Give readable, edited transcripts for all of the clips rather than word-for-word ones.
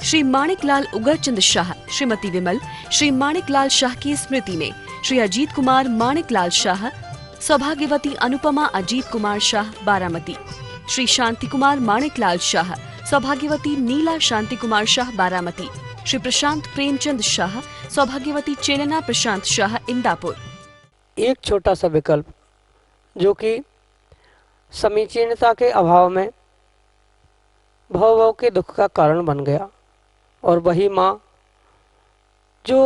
श्री माणिकलाल उगरचंद शाह, श्रीमती विमल, श्री माणिकलाल शाह की स्मृति में श्री अजीत कुमार माणिकलाल शाह, सौभाग्यवती अनुपमा अजीत कुमार शाह बारामती, श्री शांति कुमार माणिकलाल शाह, सौभाग्यवती नीला शांति कुमार शाह बारामती, श्री प्रशांत प्रेमचंद शाह, सौभाग्यवती चेलना प्रशांत शाह इंदापुर। एक छोटा सा विकल्प जो कि समीचीनता के अभाव में भव के दुख का कारण बन गया, और वही माँ जो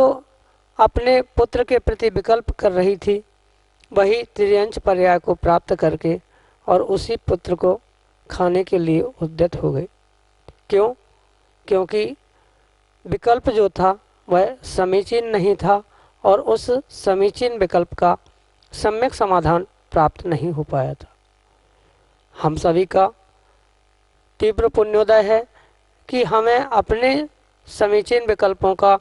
अपने पुत्र के प्रति विकल्प कर रही थी, वही त्रियंश पर्याय को प्राप्त करके और उसी पुत्र को खाने के लिए उद्यत हो गई। क्यों? क्योंकि विकल्प जो था वह समीचीन नहीं था और उस समीचीन विकल्प का सम्यक समाधान प्राप्त नहीं हो पाया था। हम सभी का तीव्र पुण्योदय है कि हमें अपने समीचीन विकल्पों का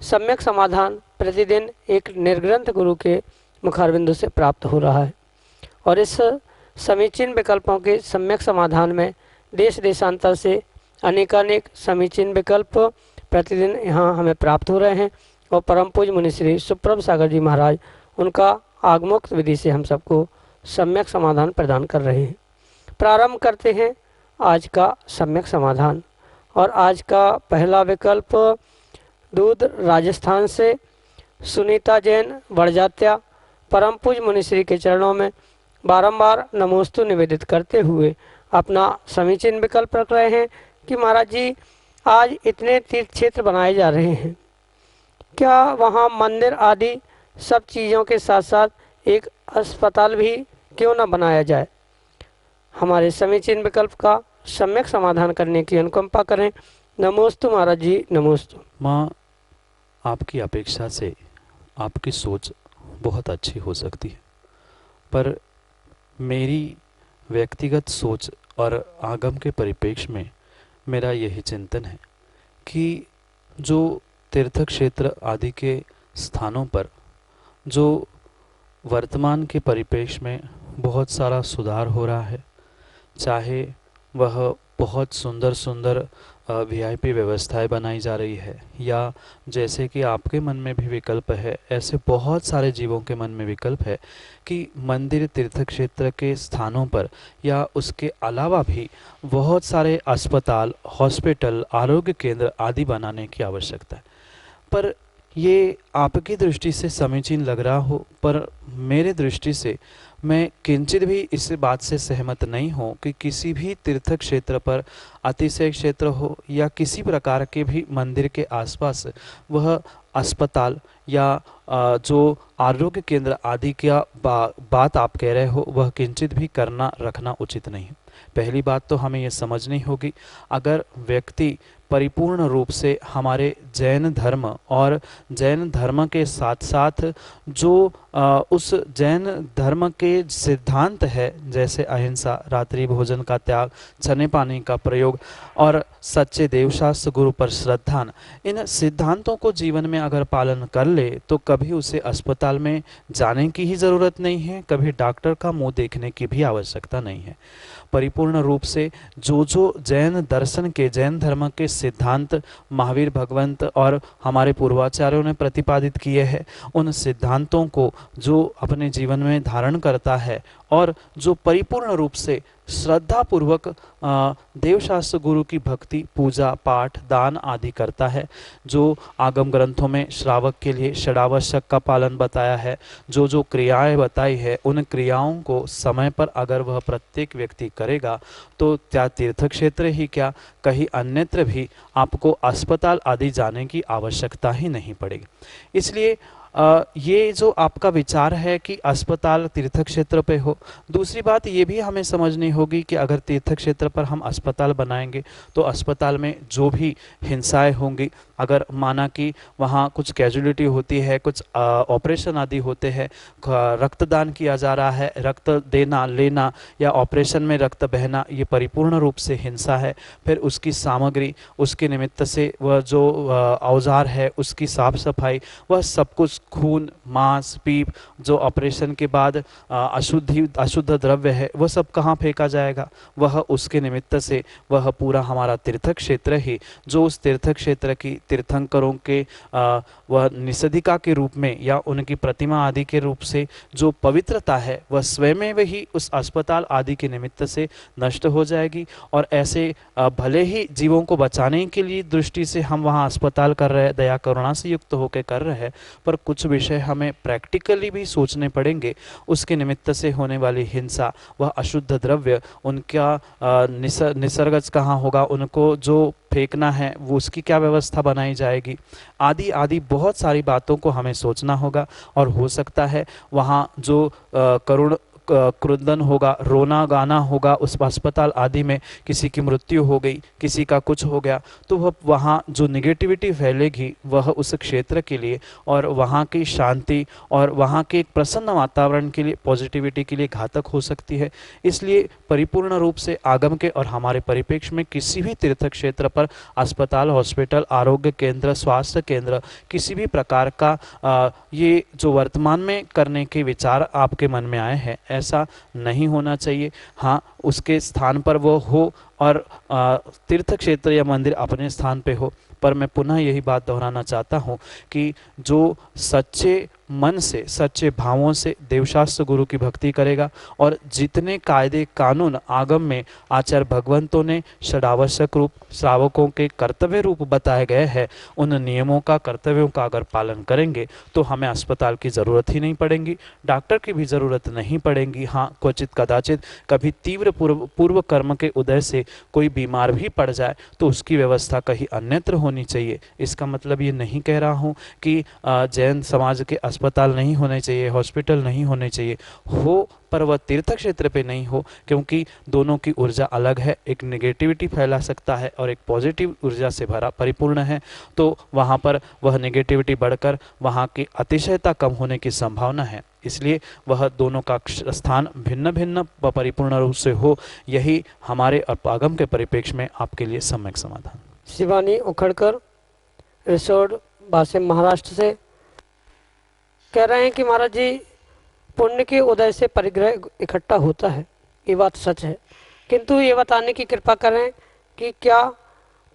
सम्यक समाधान प्रतिदिन एक निर्ग्रंथ गुरु के मुखारबिंदु से प्राप्त हो रहा है, और इस समीचीन विकल्पों के सम्यक समाधान में देश देशांतर से अनेकानेक समीचीन विकल्प प्रतिदिन यहाँ हमें प्राप्त हो रहे हैं, और परम पूज्य मुनि श्री सुप्रभ सागर जी महाराज उनका आगमोक्त विधि से हम सबको सम्यक समाधान प्रदान कर रहे हैं। प्रारंभ करते हैं आज का सम्यक समाधान, और आज का पहला विकल्प दूध राजस्थान से सुनीता जैन वड़जात्या परम पूज्य मुनिश्री के चरणों में बारंबार नमोस्तु निवेदित करते हुए अपना समीचीन विकल्प रख रहे हैं कि महाराज जी, आज इतने तीर्थ क्षेत्र बनाए जा रहे हैं, क्या वहाँ मंदिर आदि सब चीज़ों के साथ साथ एक अस्पताल भी क्यों न बनाया जाए? हमारे समीचीन विकल्प का सम्यक समाधान करने की अनुकंपा करें। नमोस्तु महाराज जी, नमोस्तु। माँ, आपकी अपेक्षा से आपकी सोच बहुत अच्छी हो सकती है, पर मेरी व्यक्तिगत सोच और आगम के परिप्रेक्ष्य में मेरा यही चिंतन है कि जो तीर्थ क्षेत्र आदि के स्थानों पर जो वर्तमान के परिप्रेक्ष्य में बहुत सारा सुधार हो रहा है, चाहे वह बहुत सुंदर सुंदर वीआईपी व्यवस्थाएं बनाई जा रही है, या जैसे कि आपके मन में भी विकल्प है, ऐसे बहुत सारे जीवों के मन में विकल्प है कि मंदिर तीर्थ क्षेत्र के स्थानों पर या उसके अलावा भी बहुत सारे अस्पताल, हॉस्पिटल, आरोग्य केंद्र आदि बनाने की आवश्यकता है। पर ये आपकी दृष्टि से समीचीन लग रहा हो, पर मेरे दृष्टि से मैं किंचित भी इस बात से सहमत नहीं हूँ कि किसी भी तीर्थ क्षेत्र पर अतिशय क्षेत्र हो या किसी प्रकार के भी मंदिर के आसपास वह अस्पताल या जो आरोग्य केंद्र आदि का बात आप कह रहे हो, वह किंचित भी करना रखना उचित नहीं है। पहली बात तो हमें ये समझनी होगी, अगर व्यक्ति परिपूर्ण रूप से हमारे जैन धर्म और जैन धर्म के साथ साथ जो उस जैन धर्म के सिद्धांत है, जैसे अहिंसा, रात्रि भोजन का त्याग, चने पानी का प्रयोग और सच्चे देवशास्त्र, गुरु पर श्रद्धा, इन सिद्धांतों को जीवन में अगर पालन कर ले तो कभी उसे अस्पताल में जाने की ही ज़रूरत नहीं है, कभी डॉक्टर का मुंह देखने की भी आवश्यकता नहीं है। परिपूर्ण रूप से जो जो जैन दर्शन के, जैन धर्म के सिद्धांत महावीर भगवंत और हमारे पूर्वाचार्यों ने प्रतिपादित किए हैं, उन सिद्धांतों को जो अपने जीवन में धारण करता है और जो परिपूर्ण रूप से श्रद्धा पूर्वक देवशास्त्र गुरु की भक्ति, पूजा पाठ, दान आदि करता है, जो आगम ग्रंथों में श्रावक के लिए षडावश्यक का पालन बताया है, जो जो क्रियाएं बताई है, उन क्रियाओं को समय पर अगर वह प्रत्येक व्यक्ति करेगा तो क्या तीर्थ क्षेत्र ही क्या, कहीं अन्यत्र भी आपको अस्पताल आदि जाने की आवश्यकता ही नहीं पड़ेगी। इसलिए ये जो आपका विचार है कि अस्पताल तीर्थ क्षेत्र पे हो, दूसरी बात ये भी हमें समझनी होगी कि अगर तीर्थ क्षेत्र पर हम अस्पताल बनाएंगे तो अस्पताल में जो भी हिंसाएं होंगी, अगर माना कि वहाँ कुछ कैजुअलिटी होती है, कुछ ऑपरेशन आदि होते हैं, रक्तदान किया जा रहा है, रक्त देना लेना या ऑपरेशन में रक्त बहना, ये परिपूर्ण रूप से हिंसा है। फिर उसकी सामग्री, उसके निमित्त से वह जो औजार है उसकी साफ सफाई, वह सब कुछ, खून मांस पीप, जो ऑपरेशन के बाद अशुद्ध द्रव्य है, वह सब कहाँ फेंका जाएगा? वह उसके निमित्त से वह पूरा हमारा तीर्थ क्षेत्र ही, जो उस तीर्थ क्षेत्र की तीर्थंकरों के वह निषेधिका के रूप में या उनकी प्रतिमा आदि के रूप से जो पवित्रता है, वह स्वयं ही उस अस्पताल आदि के निमित्त से नष्ट हो जाएगी। और ऐसे भले ही जीवों को बचाने के लिए दृष्टि से हम वहाँ अस्पताल कर रहे हैं, दया करुणा से युक्त होकर कर रहे हैं, पर कुछ विषय हमें प्रैक्टिकली भी सोचने पड़ेंगे। उसके निमित्त से होने वाली हिंसा, वह अशुद्ध द्रव्य, उनका निसर्गज कहाँ होगा, उनको जो फेंकना है वो उसकी क्या व्यवस्था बनाई जाएगी, आदि आदि बहुत सारी बातों को हमें सोचना होगा। और हो सकता है वहाँ जो करुण क्रुदन होगा, रोना गाना होगा, उस अस्पताल आदि में किसी की मृत्यु हो गई, किसी का कुछ हो गया, तो वह वहाँ जो निगेटिविटी फैलेगी वह उस क्षेत्र के लिए और वहाँ की शांति और वहाँ के एक प्रसन्न वातावरण के लिए, पॉजिटिविटी के लिए घातक हो सकती है। इसलिए परिपूर्ण रूप से आगम के और हमारे परिप्रेक्ष्य में किसी भी तीर्थ क्षेत्र पर अस्पताल, हॉस्पिटल, आरोग्य केंद्र, स्वास्थ्य केंद्र, किसी भी प्रकार का ये जो वर्तमान में करने के विचार आपके मन में आए हैं, ऐसा नहीं होना चाहिए। हाँ, उसके स्थान पर वो हो और तीर्थ क्षेत्र या मंदिर अपने स्थान पे हो, पर मैं पुनः यही बात दोहराना चाहता हूँ कि जो सच्चे मन से, सच्चे भावों से देवशास्त्र गुरु की भक्ति करेगा और जितने कायदे कानून आगम में आचार्य भगवंतों ने षडावश्यक रूप, श्रावकों के कर्तव्य रूप बताए गए हैं, उन नियमों का, कर्तव्यों का अगर पालन करेंगे तो हमें अस्पताल की ज़रूरत ही नहीं पड़ेगी, डॉक्टर की भी ज़रूरत नहीं पड़ेगी। हाँ, क्वचित कदाचित कभी तीव्र पूर्व कर्म के उदय से कोई बीमार भी पड़ जाए तो उसकी व्यवस्था कहीं अन्यत्र होनी चाहिए। इसका मतलब ये नहीं कह रहा हूँ कि जैन समाज के अस्पताल नहीं होने चाहिए, हॉस्पिटल नहीं होने चाहिए, हो, पर वह तीर्थ क्षेत्र पे नहीं हो, क्योंकि दोनों की ऊर्जा अलग है। एक नेगेटिविटी फैला सकता है और एक पॉजिटिव ऊर्जा से भरा परिपूर्ण है, तो वहाँ पर वह नेगेटिविटी बढ़कर वहाँ की अतिशयता कम होने की संभावना है। इसलिए वह दोनों का स्थान भिन्न भिन्न परिपूर्ण रूप से हो, यही हमारे आगम के परिप्रेक्ष्य में आपके लिए सम्यक समाधान। शिवानी उखड़कर, रिसोड, वाशिम, महाराष्ट्र से कह रहे हैं कि महाराज जी, पुण्य के उदय से परिग्रह इकट्ठा होता है, ये बात सच है, किंतु ये बताने की कृपा करें कि क्या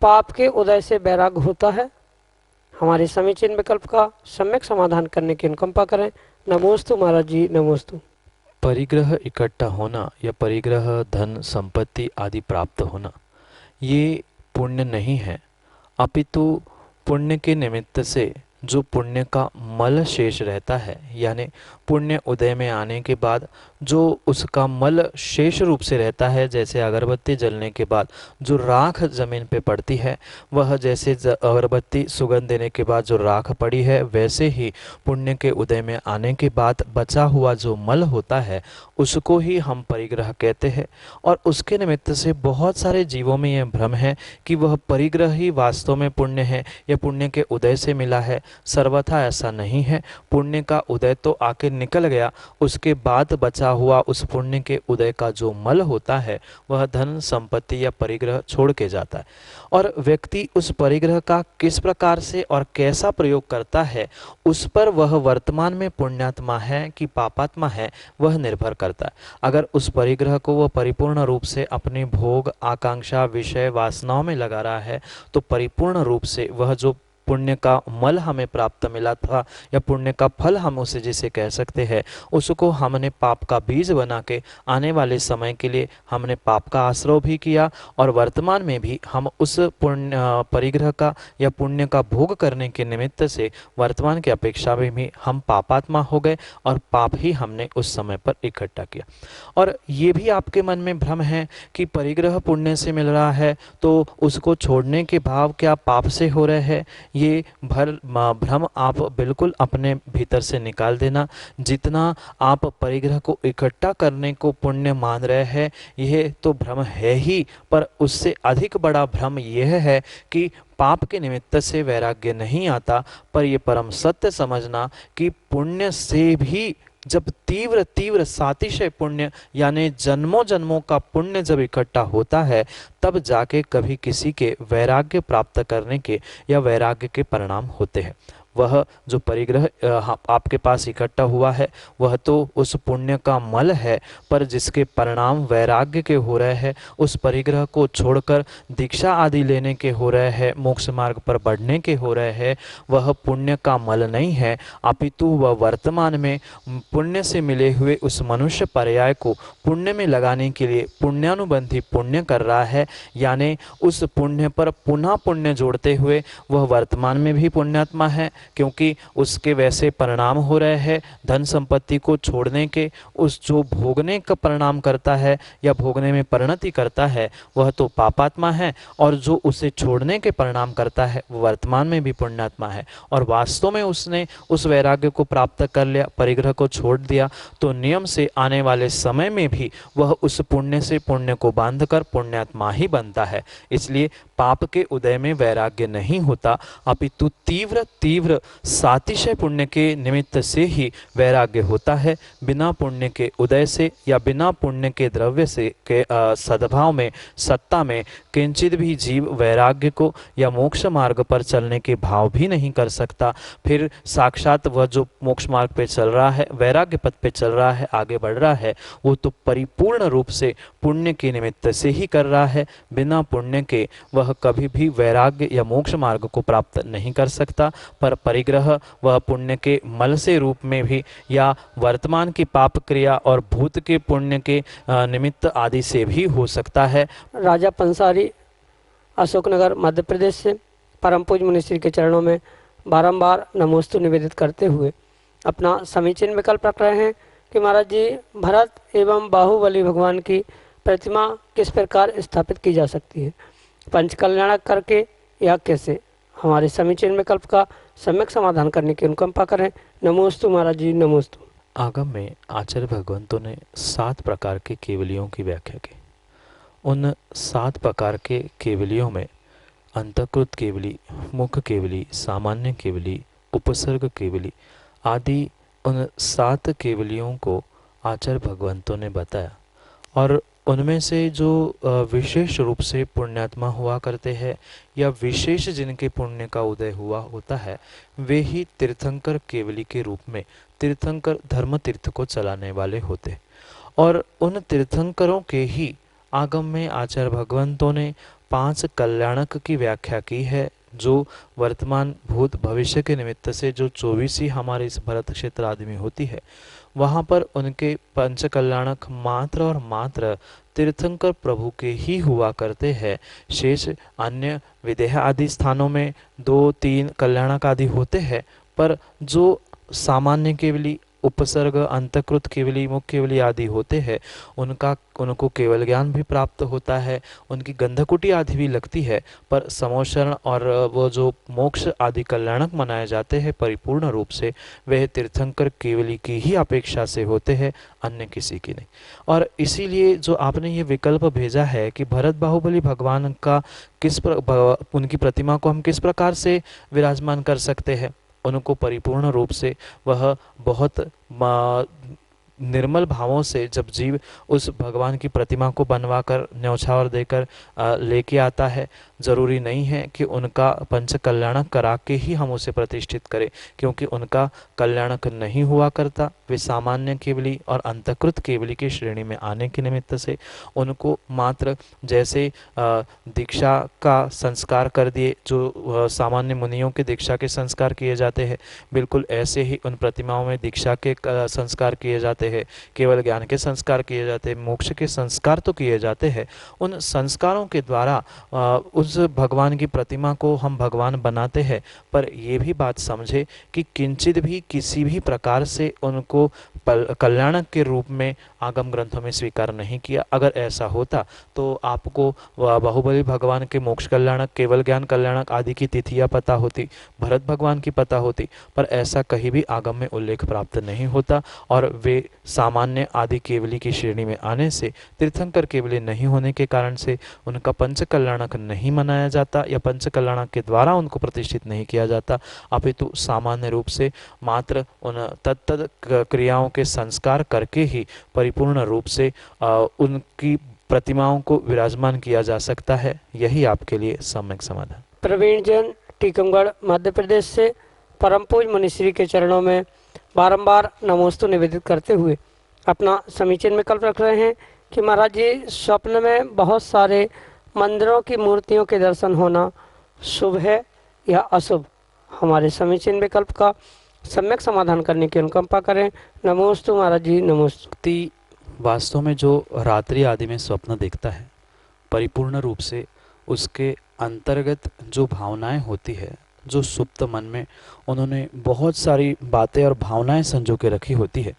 पाप के उदय से वैराग्य होता है? हमारे समीचीन विकल्प का सम्यक समाधान करने की अनुकंपा करें। नमोस्तु महाराज जी, नमोस्तु। परिग्रह इकट्ठा होना या परिग्रह, धन संपत्ति आदि प्राप्त होना, ये पुण्य नहीं है, अपितु पुण्य के निमित्त से जो पुण्य का मल शेष रहता है, यानी पुण्य उदय में आने के बाद जो उसका मल शेष रूप से रहता है, जैसे अगरबत्ती जलने के बाद जो राख जमीन पे पड़ती है, वह जैसे अगरबत्ती सुगंध देने के बाद जो राख पड़ी है, वैसे ही पुण्य के उदय में आने के बाद बचा हुआ जो मल होता है उसको ही हम परिग्रह कहते हैं। और उसके निमित्त से बहुत सारे जीवों में यह भ्रम है कि वह परिग्रह ही वास्तव में पुण्य है या पुण्य के उदय से मिला है। सर्वथा ऐसा नहीं है। पुण्य का उदय तो आके निकल गया, उसके बाद बचा हुआ उस पुण्य के उदय का जो मल होता है वह धन संपत्ति या परिग्रह छोड़ के जाता है। और व्यक्ति उस परिग्रह का किस प्रकार से और कैसा प्रयोग करता है, उस पर वह वर्तमान में पुण्यात्मा है कि पापात्मा है, वह निर्भर करता है। अगर उस परिग्रह को वह परिपूर्ण रूप से अपने भोग, आकांक्षा, विषय, वासनाओं में लगा रहा है, तो परिपूर्ण रूप से वह जो पुण्य का मल हमें प्राप्त मिला था या पुण्य का फल हम उसे जिसे कह सकते हैं, उसको हमने पाप का बीज बना के आने वाले समय के लिए हमने पाप का आश्रय भी किया और वर्तमान में भी हम उस पुण्य परिग्रह का या पुण्य का भोग करने के निमित्त से वर्तमान की अपेक्षा में भी हम पापात्मा हो गए और पाप ही हमने उस समय पर इकट्ठा किया। और ये भी आपके मन में भ्रम है कि परिग्रह पुण्य से मिल रहा है तो उसको छोड़ने के भाव क्या पाप से हो रहे हैं। ये भ्रम आप बिल्कुल अपने भीतर से निकाल देना। जितना आप परिग्रह को इकट्ठा करने को पुण्य मान रहे हैं, यह तो भ्रम है ही, पर उससे अधिक बड़ा भ्रम यह है कि पाप के निमित्त से वैराग्य नहीं आता, पर ये परम सत्य समझना कि पुण्य से भी जब तीव्र तीव्र सातिशय पुण्य यानी जन्मों जन्मों का पुण्य जब इकट्ठा होता है, तब जाके कभी किसी के वैराग्य प्राप्त करने के या वैराग्य के परिणाम होते हैं। वह जो परिग्रह आपके पास इकट्ठा हुआ है वह तो उस पुण्य का मल है, पर जिसके परिणाम वैराग्य के हो रहे हैं, उस परिग्रह को छोड़कर दीक्षा आदि लेने के हो रहे हैं, मोक्ष मार्ग पर बढ़ने के हो रहे हैं, वह पुण्य का मल नहीं है, अपितु वह वर्तमान में पुण्य से मिले हुए उस मनुष्य पर्याय को पुण्य में लगाने के लिए पुण्यानुबंधी पुण्य कर रहा है। यानी उस पुण्य पर पुनः पुण्य जोड़ते हुए वह वर्तमान में भी पुण्यात्मा है, क्योंकि उसके वैसे परिणाम हो रहे हैं। धन संपत्ति को छोड़ने के उस जो भोगने का परिणाम करता है या भोगने में परिणति करता है वह तो पापात्मा है, और जो उसे छोड़ने के परिणाम करता है वह वर्तमान में भी पुण्यात्मा है। और वास्तव में उसने उस वैराग्य को प्राप्त कर लिया, परिग्रह को छोड़ दिया, तो नियम से आने वाले समय में भी वह उस पुण्य से पुण्य को बांधकर पुण्यात्मा ही बनता है। इसलिए पाप के उदय में वैराग्य नहीं होता, अपितु तीव्र तीव्र सातिशय पुण्य के निमित्त से ही वैराग्य होता है। बिना पुण्य के उदय से या बिना पुण्य के द्रव्य से के सद्भाव में सत्ता में किंचित भी जीव वैराग्य को या मोक्ष मार्ग पर चलने के भाव भी नहीं कर सकता। फिर साक्षात वह जो मोक्ष मार्ग पे चल रहा है, वैराग्य पथ पे चल रहा है, आगे बढ़ रहा है, वो तो परिपूर्ण रूप से पुण्य के निमित्त से ही कर रहा है। बिना पुण्य के वह कभी भी वैराग्य या मोक्ष मार्ग को प्राप्त नहीं कर सकता। पर परिग्रह वह पुण्य के मल से रूप में भी या वर्तमान की पाप क्रिया और भूत के पुण्य के निमित्त आदि से भी हो सकता है। राजा पंसारी अशोकनगर मध्य प्रदेश से परम पूज्य मुनिश्री के चरणों में बारंबार नमोस्तु निवेदित करते हुए अपना समीचीन विकल्प रख रहे हैं कि महाराज जी, भरत एवं बाहुबली भगवान की प्रतिमा किस प्रकार स्थापित की जा सकती है, पंचकल्याणक करके या कैसे? हमारे समीचीन विकल्प का सम्यक समाधान करने की अनुकंपा करें। नमोस्तु महाराज जी, नमोस्तु। आगम में आचार्य भगवंतों ने 7 प्रकार के केवलियों की व्याख्या की। उन 7 प्रकार के केवलियों में अंतःकृत केवली, मुख्य केवली, सामान्य केवली, उपसर्ग केवली आदि उन 7 केवलियों को आचार्य भगवंतों ने बताया। और उनमें से जो विशेष रूप से पुण्यात्मा हुआ करते हैं या विशेष जिनके पुण्य का उदय हुआ होता है, वे ही तीर्थंकर केवली के रूप में तीर्थंकर धर्म तीर्थ को चलाने वाले होते। और उन तीर्थंकरों के ही आगम में आचार्य भगवंतों ने 5 कल्याणक की व्याख्या की है, जो वर्तमान भूत भविष्य के निमित्त से जो 24 ही हमारे इस भरत क्षेत्र आदि में होती है, वहाँ पर उनके पंच कल्याणक मात्र और मात्र तीर्थंकर प्रभु के ही हुआ करते हैं। शेष अन्य विदेह आदि स्थानों में 2-3 कल्याणक आदि होते हैं, पर जो सामान्य केवली, उपसर्ग, अंतकृत केवली, मुख्य केवली आदि होते हैं, उनको केवल ज्ञान भी प्राप्त होता है, उनकी गंधकुटी आदि भी लगती है, पर समोशरण और वो जो मोक्ष आदि कल्याणक मनाए जाते हैं परिपूर्ण रूप से, वह तीर्थंकर केवली की ही अपेक्षा से होते हैं, अन्य किसी की नहीं। और इसीलिए जो आपने ये विकल्प भेजा है कि भरत बाहुबली भगवान का उनकी प्रतिमा को हम किस प्रकार से विराजमान कर सकते हैं, उनको परिपूर्ण रूप से वह बहुत निर्मल भावों से जब जीव उस भगवान की प्रतिमा को बनवाकर न्यौछावर देकर लेके आता है, जरूरी नहीं है कि उनका पंच कल्याणक करा के ही हम उसे प्रतिष्ठित करें, क्योंकि उनका कल्याणक नहीं हुआ करता। वे सामान्य केवली और अंतकृत केवली की श्रेणी में आने के निमित्त से उनको मात्र जैसे दीक्षा का संस्कार कर दिए, जो सामान्य मुनियों के दीक्षा के संस्कार किए जाते हैं, बिल्कुल ऐसे ही उन प्रतिमाओं में दीक्षा के संस्कार किए जाते हैं, केवल ज्ञान के संस्कार किए जाते हैं, मोक्ष के संस्कार तो किए जाते हैं। उन संस्कारों के द्वारा उस भगवान की प्रतिमा को हम भगवान बनाते हैं, पर यह भी बात समझे कि किंचित भी किसी भी प्रकार से उनको कल्याणक के रूप में आगम ग्रंथों में स्वीकार नहीं किया। अगर ऐसा होता तो आपको बाहुबली भगवान के मोक्ष कल्याणक, केवल ज्ञान कल्याणक आदि की तिथियां पता होती, भरत भगवान की पता होती, पर ऐसा कहीं भी आगम में उल्लेख प्राप्त नहीं होता। और वे सामान्य आदि केवली की श्रेणी में आने से तीर्थंकर केवली नहीं होने के कारण से उनका पंचकल्याणक नहीं मनाया जाता या पंचकल्याणक के द्वारा उनको प्रतिष्ठित नहीं किया जाता, अपितु सामान्य रूप से मात्र उन तत्त क्रियाओं के संस्कार करके ही परिपूर्ण रूप से उनकी प्रतिमाओं को विराजमान किया जा सकता है। यही आपके लिए सम्यक समाधान। प्रवीण जैन, टीकमगढ़, मध्य प्रदेश से परम पूज मुनिश्री के चरणों में बारंबार नमोस्तु निवेदित करते हुए अपना समीचीन विकल्प रख रहे हैं कि महाराज जी, स्वप्न में बहुत सारे मंदिरों की मूर्तियों के दर्शन होना शुभ है या अशुभ? हमारे समीचीन विकल्प का सम्यक समाधान करने की अनुकंपा करें। नमोस्तु महाराज जी, नमोस्तु। व्यक्ति वास्तव में जो रात्रि आदि में स्वप्न देखता है, परिपूर्ण रूप से उसके अंतर्गत जो भावनाएं होती है, जो सुप्त मन में उन्होंने बहुत सारी बातें और भावनाएं संजो के रखी होती है,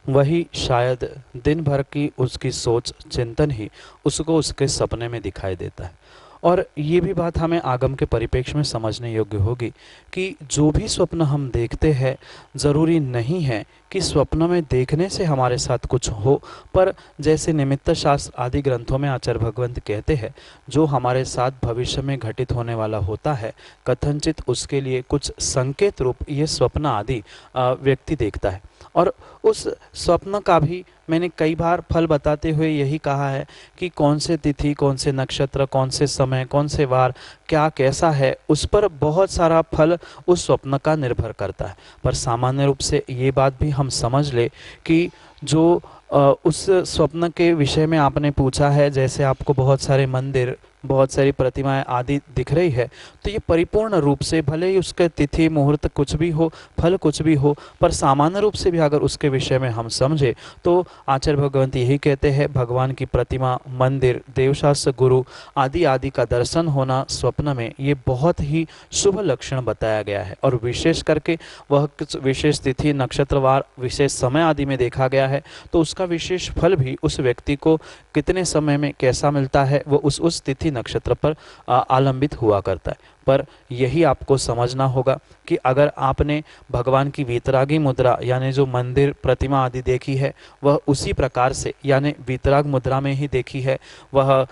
वही शायद दिन भर की उसकी सोच चिंतन ही उसको उसके सपने में दिखाई देता है। और ये भी बात हमें आगम के परिप्रेक्ष्य में समझने योग्य होगी कि जो भी स्वप्न हम देखते हैं, ज़रूरी नहीं है कि स्वप्न में देखने से हमारे साथ कुछ हो, पर जैसे निमित्त शास्त्र आदि ग्रंथों में आचार्य भगवंत कहते हैं, जो हमारे साथ भविष्य में घटित होने वाला होता है, कथनचित उसके लिए कुछ संकेत रूप ये स्वप्न आदि व्यक्ति देखता है। और उस स्वप्न का भी मैंने कई बार फल बताते हुए यही कहा है कि कौन से तिथि, कौन से नक्षत्र, कौन से समय, कौन से वार, क्या कैसा है, उस पर बहुत सारा फल उस स्वप्न का निर्भर करता है। पर सामान्य रूप से ये बात भी हम समझ ले कि जो उस स्वप्न के विषय में आपने पूछा है, जैसे आपको बहुत सारे मंदिर, बहुत सारी प्रतिमाएं आदि दिख रही है, तो ये परिपूर्ण रूप से भले ही उसके तिथि मुहूर्त कुछ भी हो, फल कुछ भी हो, पर सामान्य रूप से भी अगर उसके विषय में हम समझे तो आचार्य भगवंत यही कहते हैं, भगवान की प्रतिमा, मंदिर, देवशास्त्र, गुरु आदि आदि का दर्शन होना स्वप्न में ये बहुत ही शुभ लक्षण बताया गया है। और विशेष करके वह विशेष तिथि, नक्षत्रवार, विशेष समय आदि में देखा गया है, तो उसका विशेष फल भी उस व्यक्ति को कितने समय में कैसा मिलता है वो उस तिथि नक्षत्र पर आलंबित हुआ करता है। पर यही आपको समझना होगा कि अगर आपने भगवान की वीतरागी मुद्रा यानी जो मंदिर, प्रतिमा आदि देखी है, वह उसी प्रकार से यानी वीतराग मुद्रा में ही देखी है, वह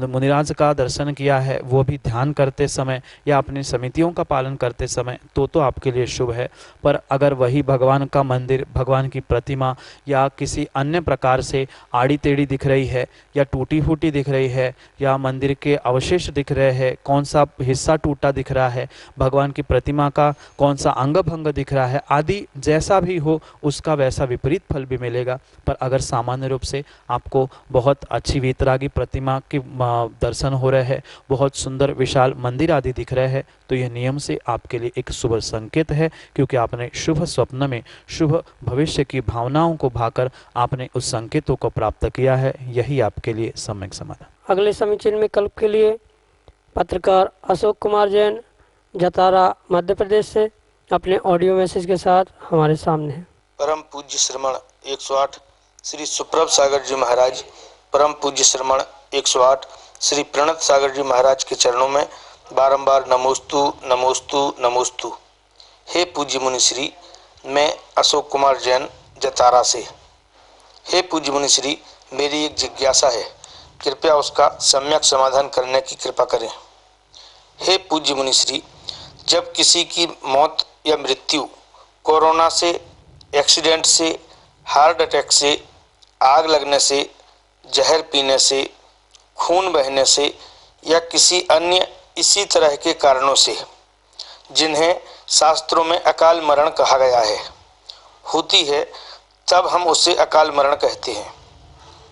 मुनिराज का दर्शन किया है, वो भी ध्यान करते समय या अपनी समितियों का पालन करते समय, तो आपके लिए शुभ है। पर अगर वही भगवान का मंदिर, भगवान की प्रतिमा या किसी अन्य प्रकार से आड़ी टेढ़ी दिख रही है या टूटी फूटी दिख रही है या मंदिर के अवशेष दिख रहे हैं, कौन सा हिस्सा टूटा दिख रहा है, भगवान की प्रतिमा का कौन सा अंग भंग दिख रहा है आदि, जैसा भी हो उसका वैसा विपरीत फल भी मिलेगा। पर अगर सामान्य रूप से आपको बहुत अच्छी वीतरागी प्रतिमा के दर्शन हो रहे हैं, बहुत सुंदर विशाल मंदिर आदि दिख रहे हैं, तो यह नियम से आपके लिए एक शुभ संकेत है, क्योंकि आपने शुभ स्वप्न में शुभ भविष्य की भावनाओं को भाकर आपने उस संकेतों को प्राप्त किया है। यही आपके लिए सम्यक समाधान। अगले समीचीन विकल्प के लिए पत्रकार अशोक कुमार जैन, जतारा, मध्य प्रदेश से अपने ऑडियो मैसेज के साथ हमारे सामने हैं। परम पूज्य श्रमण 108 श्री सुप्रभ सागर जी महाराज, परम पूज्य श्रमण 108 श्री प्रणत सागर जी महाराज के चरणों में बारंबार नमोस्तु नमोस्तु नमोस्तु। हे पूज्य मुनिश्री, मैं अशोक कुमार जैन, जतारा से। हे पूज्य मुनिश्री, मेरी एक जिज्ञासा है, कृपया उसका सम्यक समाधान करने की कृपा करें। हे पूज्य मुनिश्री, जब किसी की मौत या मृत्यु कोरोना से, एक्सीडेंट से, हार्ट अटैक से, आग लगने से, जहर पीने से, खून बहने से या किसी अन्य इसी तरह के कारणों से, जिन्हें शास्त्रों में अकाल मरण कहा गया है, होती है, तब हम उसे अकाल मरण कहते हैं।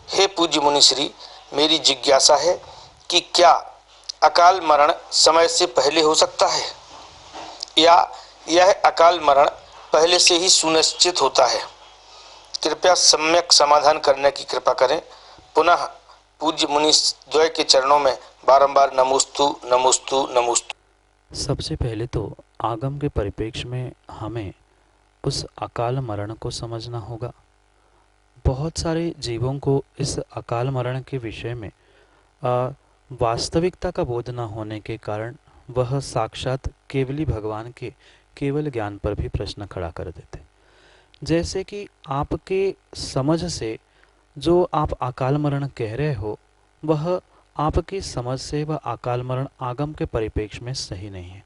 हे पूज्य मुनिश्री, मेरी जिज्ञासा है कि क्या अकाल मरण समय से पहले हो सकता है या यह अकाल मरण पहले से ही सुनिश्चित होता है? कृपया सम्यक समाधान करने की कृपा करें। पुनः पूज्य मुनिद्वय के चरणों में बारंबार नमोस्तु नमोस्तु नमोस्तु। सबसे पहले तो आगम के परिप्रेक्ष्य में हमें उस अकाल मरण को समझना होगा। बहुत सारे जीवों को इस अकाल मरण के विषय में वास्तविकता का बोध न होने के कारण वह साक्षात केवली भगवान के केवल ज्ञान पर भी प्रश्न खड़ा कर देते। जैसे कि आपके समझ से जो आप अकाल मरण कह रहे हो, वह आपकी समझ से वह अकाल मरण आगम के परिप्रेक्ष्य में सही नहीं है।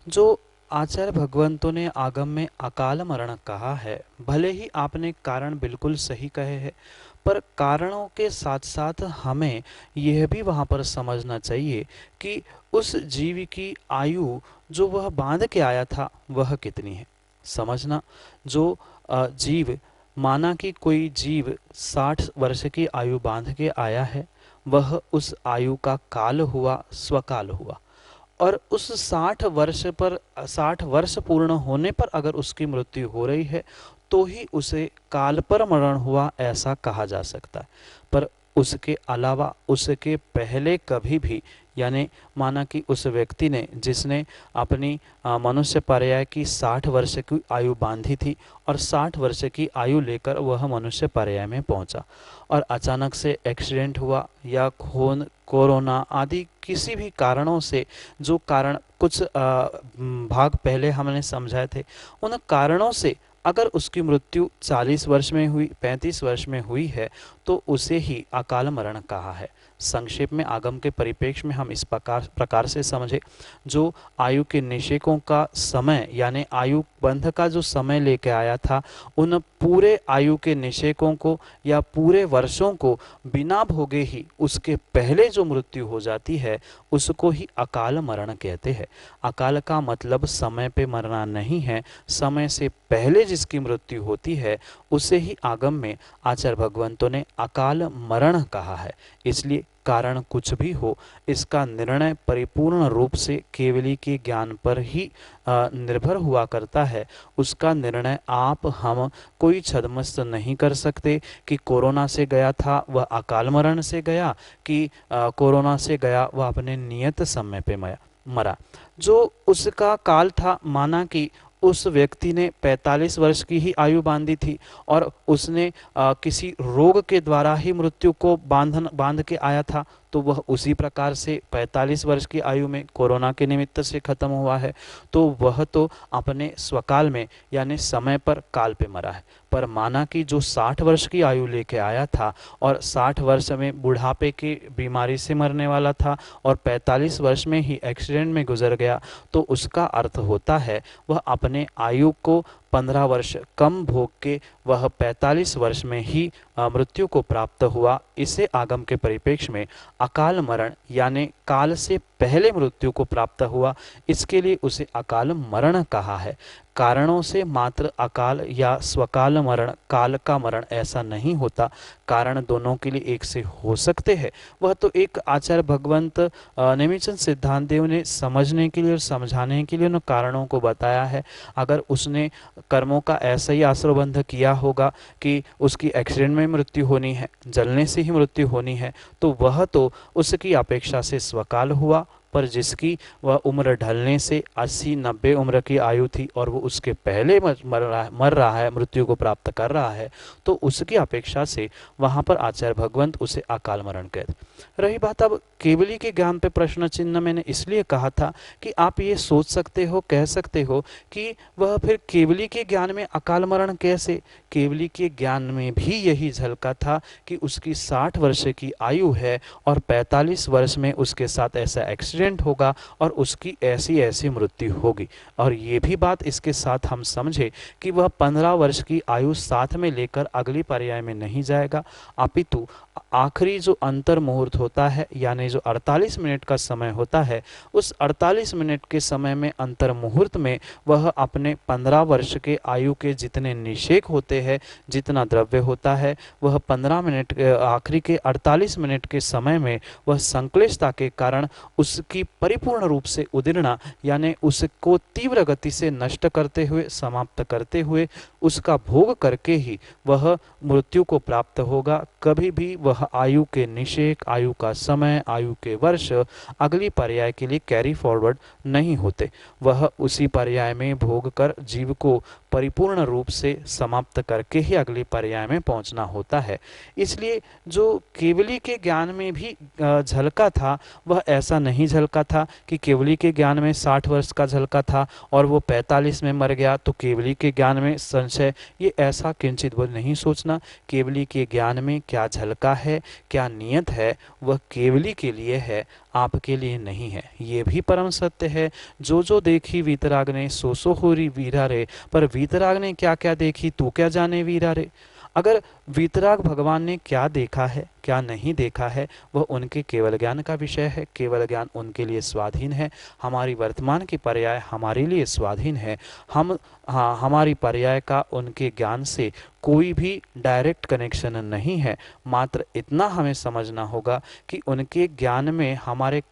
जो आचार्य भगवंतों ने आगम में अकाल मरण कहा है, भले ही आपने कारण बिल्कुल सही कहे हैं, पर कारणों के साथ साथ हमें यह भी वहाँ पर समझना चाहिए कि उस जीव की आयु जो वह बांध के आया था वह कितनी है। समझना, जो जीव, माना कि कोई जीव 60 वर्ष की आयु बांध के आया है, वह उस आयु का काल हुआ, स्वकाल हुआ, और उस 60 वर्ष पूर्ण होने पर अगर उसकी मृत्यु हो रही है तो ही उसे काल पर मरण हुआ ऐसा कहा जा सकता है। पर उसके अलावा उसके पहले कभी भी, यानी माना कि उस व्यक्ति ने जिसने अपनी मनुष्य पर्याय की 60 वर्ष की आयु बांधी थी और 60 वर्ष की आयु लेकर वह मनुष्य पर्याय में पहुंचा और अचानक से एक्सीडेंट हुआ या खून, कोरोना आदि किसी भी कारणों से, जो कारण कुछ भाग पहले हमने समझाए थे, उन कारणों से अगर उसकी मृत्यु 40 वर्ष में हुई, 35 वर्ष में हुई है तो उसे ही अकाल मरण कहा है। संक्षेप में आगम के परिप्रेक्ष्य में हम इस प्रकार से समझे, जो आयु के निषेकों का समय यानी आयु बंध का जो समय लेके आया था, उन पूरे आयु के निषेकों को या पूरे वर्षों को बिना भोगे ही उसके पहले जो मृत्यु हो जाती है उसको ही अकाल मरण कहते हैं। अकाल का मतलब समय पे मरना नहीं है, समय से पहले जिसकी मृत्यु होती है उसे ही आगम में आचार्य भगवंतों ने अकाल मरण कहा है। इसलिए कारण कुछ भी हो, इसका निर्णय परिपूर्ण रूप से केवली के ज्ञान पर ही निर्भर हुआ करता है। उसका निर्णय आप हम कोई छद्मस्त नहीं कर सकते कि कोरोना से गया था वह अकाल मरण से गया, कि कोरोना से गया वह अपने नियत समय पे मरा। जो उसका काल था, माना कि उस व्यक्ति ने 45 वर्ष की ही आयु बांधी थी और उसने किसी रोग के द्वारा ही मृत्यु को बांध के आया था, तो वह उसी प्रकार से 45 वर्ष की आयु में कोरोना के निमित्त से खत्म हुआ है, तो वह तो अपने स्वकाल में यानी समय पर काल पे मरा है। पर माना कि जो 60 वर्ष की आयु लेके आया था और 60 वर्ष में बुढ़ापे की बीमारी से मरने वाला था और 45 वर्ष में ही एक्सीडेंट में गुजर गया, तो उसका अर्थ होता है वह अपने आयु को 15 वर्ष कम भोग के वह 45 वर्ष में ही मृत्यु को प्राप्त हुआ। इसे आगम के परिप्रेक्ष्य में अकाल मरण यानी काल से पहले मृत्यु को प्राप्त हुआ, इसके लिए उसे अकाल मरण कहा है। कारणों से मात्र अकाल या स्वकाल मरण, काल का मरण ऐसा नहीं होता। कारण दोनों के लिए एक से हो सकते हैं। वह तो एक आचार्य भगवंत नेमिचंद सिद्धांत देव ने समझने के लिए और समझाने के लिए उन कारणों को बताया है। अगर उसने कर्मों का ऐसा ही आश्रयबंध किया होगा कि उसकी एक्सीडेंट में मृत्यु होनी है, जलने से ही मृत्यु होनी है, तो वह तो उसकी अपेक्षा से स्वकाल हुआ। पर जिसकी वह उम्र ढलने से 80-90 उम्र की आयु थी और वो उसके पहले मर रहा है, मृत्यु को प्राप्त कर रहा है, तो उसकी अपेक्षा से वहाँ पर आचार्य भगवंत उसे अकाल मरण कहते। रही बात अब केवली के ज्ञान पे प्रश्न चिन्ह, मैंने इसलिए कहा था कि आप ये सोच सकते हो, कह सकते हो कि वह फिर केवली के ज्ञान में अकाल मरण कैसे। केवली के ज्ञान में भी यही झलका था कि उसकी 60 वर्ष की आयु है और 45 वर्ष में उसके साथ ऐसा एक्सीडेंट होगा और उसकी ऐसी ऐसी मृत्यु होगी। और ये भी बात इसके साथ हम समझे कि वह 15 वर्ष की आयु साथ में लेकर अगली पर्याय में नहीं जाएगा, अपितु आखिरी जो अंतर मुहूर्त होता है यानी जो 48 मिनट का समय होता है, उस 48 मिनट के समय में अंतर मुहूर्त में वह अपने 15 वर्ष के आयु के जितने निषेक होते हैं, जितना द्रव्य होता है, वह 15 मिनट आखिरी के 48 मिनट के समय में वह संक्लिष्टता के कारण उसकी परिपूर्ण रूप से उदीर्णा यानी उसको तीव्र गति से नष्ट करते हुए, समाप्त करते हुए, उसका भोग करके ही वह मृत्यु को प्राप्त होगा। कभी भी वह आयु के निषेक, आयु का समय, आयु के वर्ष अगली पर्याय के लिए कैरी फॉरवर्ड नहीं होते। वह उसी पर्याय में भोग कर जीव को परिपूर्ण रूप से समाप्त करके ही अगली पर्याय में पहुंचना होता है। इसलिए जो केवली के ज्ञान में भी झलका था, वह ऐसा नहीं झलका था कि केवली के ज्ञान में 60 वर्ष का झलका था और वो 45 में मर गया तो केवली के ज्ञान में संशय, ये ऐसा किंचित वो नहीं सोचना। केवली के ज्ञान में क्या झलका है, क्या नियत है, वह केवली के लिए है, आपके लिए नहीं है। ये भी परम सत्य है। जो जो देखी वीतराग ने सो सो होरी वीरा रे, पर वीतराग ने क्या क्या देखी तू क्या जाने वीरा रे। अगर वीतराग भगवान ने क्या देखा है, क्या नहीं देखा है, वह उनके केवल ज्ञान का विषय है। केवल ज्ञान उनके लिए स्वाधीन है। हमारी वर्तमान की पर्याय हमारे लिए स्वाधीन है। हमारी पर्याय का उनके ज्ञान से कोई भी डायरेक्ट कनेक्शन नहीं है। मात्र इतना हमें समझना होगा कि उनके ज्ञान में हमारे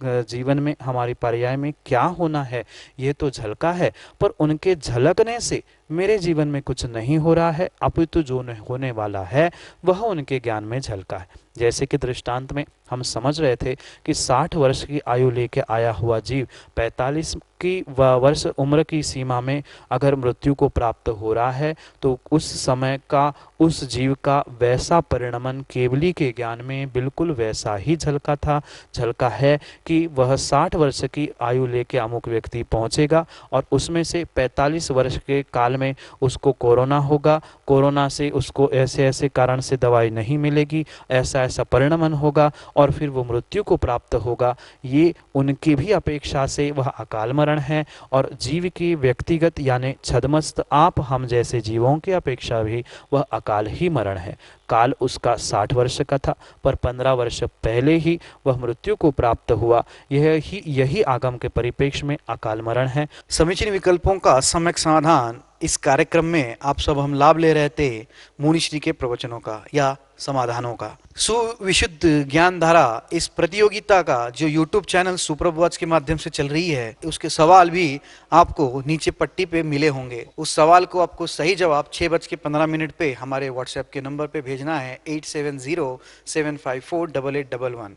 जीवन में, हमारी पर्याय में क्या होना है ये तो झलका है, पर उनके झलकने से मेरे जीवन में कुछ नहीं हो रहा है, अपितु जो होने वाला है वह उनके ज्ञान में झलका है। जैसे कि दृष्टांत में हम समझ रहे थे कि 60 वर्ष की आयु लेके आया हुआ जीव 45 की वर्ष उम्र की सीमा में अगर मृत्यु को प्राप्त हो रहा है तो उस समय का, उस जीव का वैसा परिणमन केवली के ज्ञान में बिल्कुल वैसा ही झलका था, झलका है कि वह 60 वर्ष की आयु लेके अमुक व्यक्ति पहुंचेगा और उसमें से 45 वर्ष के काल में उसको कोरोना होगा, कोरोना से उसको ऐसे ऐसे कारण से दवाई नहीं मिलेगी, ऐसा ऐसा परिणमन होगा और फिर वो मृत्यु को प्राप्त होगा। ये उनकी भी अपेक्षा से वह अकाल मरण है और जीव की व्यक्तिगत यानी छदमस्त आप हम जैसे जीवों की अपेक्षा भी वह अकाल ही मरण है। काल उसका 60 वर्ष का था, पर 15 वर्ष पहले ही वह मृत्यु को प्राप्त हुआ। यही आगम के परिप्रेक्ष्य में अकाल मरण है। समीचीन विकल्पों का सम्यक समाधान इस कार्यक्रम में आप सब हम लाभ ले रहे थे मुनि श्री के प्रवचनों का या समाधानों का। सुविशुद्ध ज्ञान धारा इस प्रतियोगिता का जो YouTube चैनल सुप्रभ वॉच के माध्यम से चल रही है, उसके सवाल भी आपको नीचे पट्टी पे मिले होंगे। उस सवाल को आपको सही जवाब 6:15 पे हमारे व्हाट्सएप के नंबर पे भेजना है 8707548811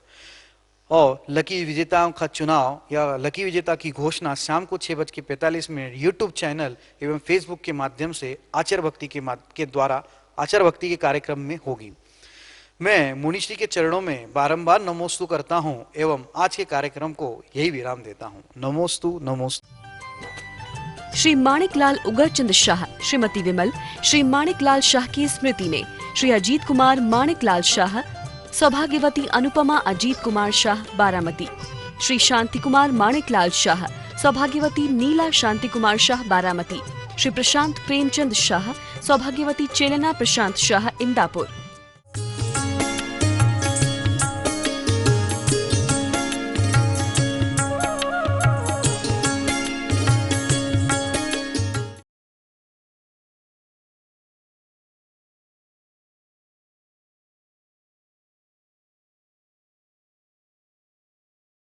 और लकी विजेताओं का चुनाव या लकी विजेता की घोषणा शाम को 6:45 YouTube चैनल एवं फेसबुक के माध्यम से आचार भक्ति के द्वारा आचार भक्ति के कार्यक्रम में होगी। मैं मुनिश्री के चरणों में बारंबार नमोस्तु करता हूं एवं आज के कार्यक्रम को यही विराम देता हूं। नमोस्तु नमोस्तु। श्री माणिकलाल उगरचंद शाह, श्रीमती विमल, श्री माणिकलाल शाह की स्मृति में श्री अजीत कुमार माणिकलाल शाह, सौभाग्यवती अनुपमा अजीत कुमार शाह बारामती, श्री शांति कुमार माणिकलाल शाह, सौभाग्यवती नीला शांति कुमार शाह बारामती, श्री प्रशांत प्रेमचंद शाह, सौभाग्यवती चेलना प्रशांत शाह इंदापुर।